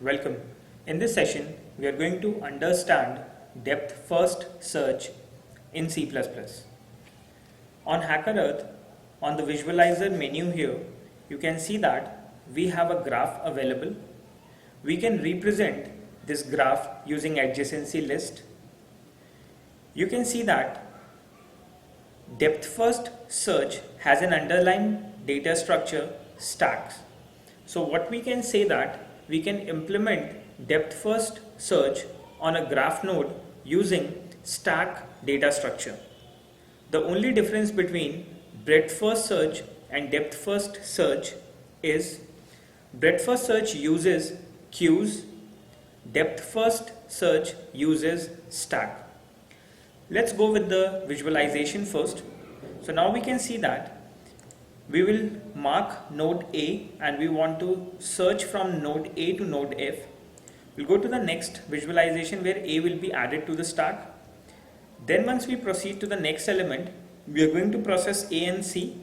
Welcome. In this session, we are going to understand depth first search in C++. On HackerEarth, on the visualizer menu here, you can see that we have a graph available. We can represent this graph using adjacency list. You can see that depth first search has an underlying data structure stacks. So what we can say that we can implement depth first search on a graph node using stack data structure. The only difference between breadth first search and depth first search is breadth first search uses queues, depth first search uses stack. Let's go with the visualization first. So now we can see that we will mark node A and we want to search from node A to node F. We'll go to the next visualization where A will be added to the stack. Then once we proceed to the next element, we are going to process A and C.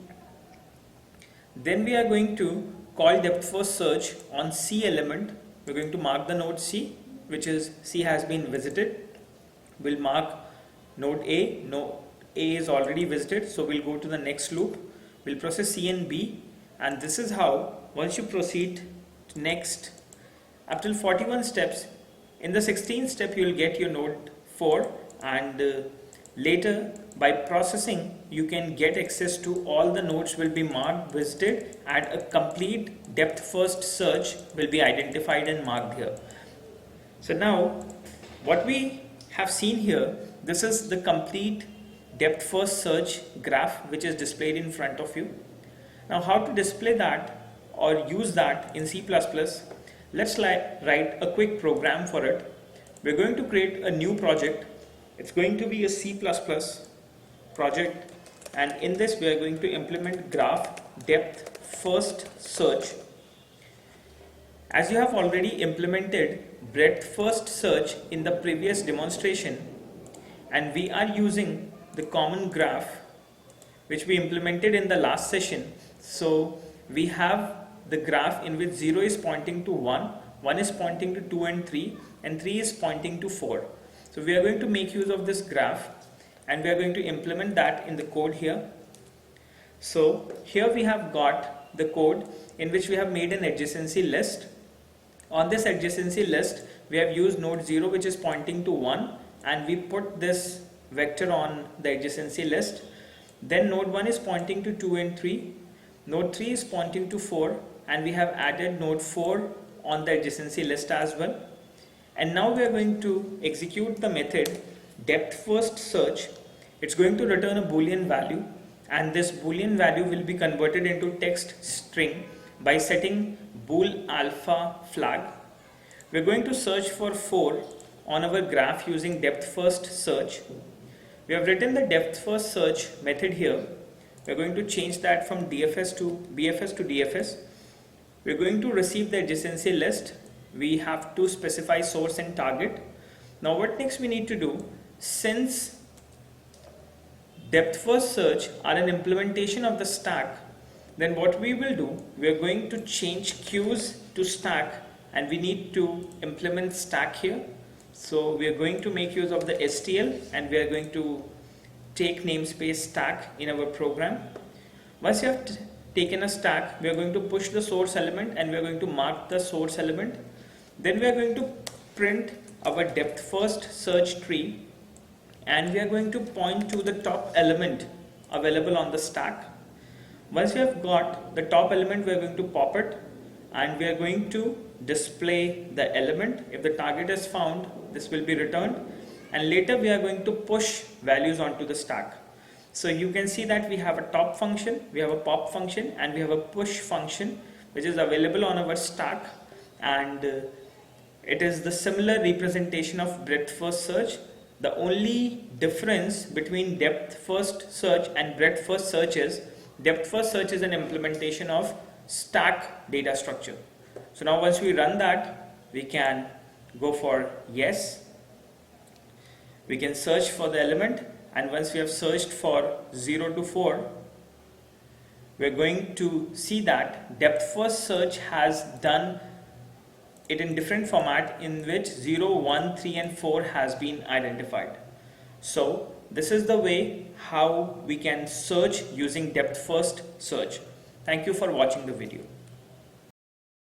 Then we are going to call depth first search on C element. We're going to mark the node C, which is C has been visited. We'll mark node A. No, A is already visited, so we'll go to the next loop. We'll process C and B, and this is how once you proceed to next up till 41 steps, in the 16th step you will get your node 4, and later by processing you can get access to all the nodes will be marked visited and a complete depth first search will be identified and marked here. So now what we have seen here, this is the complete depth first search graph which is displayed in front of you. Now how to display that or use that in C++, let's write a quick program for it. We're going to create a new project. It's going to be a C++ project, and in this we are going to implement graph depth first search. As you have already implemented breadth first search in the previous demonstration, and we are using the common graph which we implemented in the last session. So we have the graph in which 0 is pointing to 1, 1 is pointing to 2 and 3, and 3 is pointing to 4. So we are going to make use of this graph and we are going to implement that in the code here. So here we have got the code in which we have made an adjacency list. On this adjacency list we have used node 0 which is pointing to 1, and we put this vector on the adjacency list. Then node 1 is pointing to 2 and 3, node 3 is pointing to 4, and we have added node 4 on the adjacency list as well. And now we are going to execute the method depth first search. It's going to return a boolean value, and this boolean value will be converted into text string by setting bool alpha flag. We're going to search for 4 on our graph using depth first search. We have written the depth first search method here. We're going to change that from BFS to DFS. We're going to receive the adjacency list. We have to specify source and target. Now what next we need to do, since depth first search are an implementation of the stack, then what we will do, we are going to change queues to stack, and we need to implement stack here. So we are going to make use of the STL, and we are going to take namespace stack in our program. Once you have taken a stack, we are going to push the source element and we are going to mark the source element. Then we are going to print our depth first search tree, and we are going to point to the top element available on the stack. Once we have got the top element, we are going to pop it and we are going to display the element. If the target is found, this will be returned, and later we are going to push values onto the stack. So you can see that we have a top function, we have a pop function, and we have a push function which is available on our stack, and it is the similar representation of breadth first search. The only difference between depth first search and breadth first search is depth first search is an implementation of stack data structure. So now once we run that, we can go for yes. We can search for the element, and once we have searched for 0 to 4, we're going to see that depth first search has done it in different format in which 0, 1, 3 and 4 has been identified. So this is the way how we can search using depth first search. Thank you for watching the video.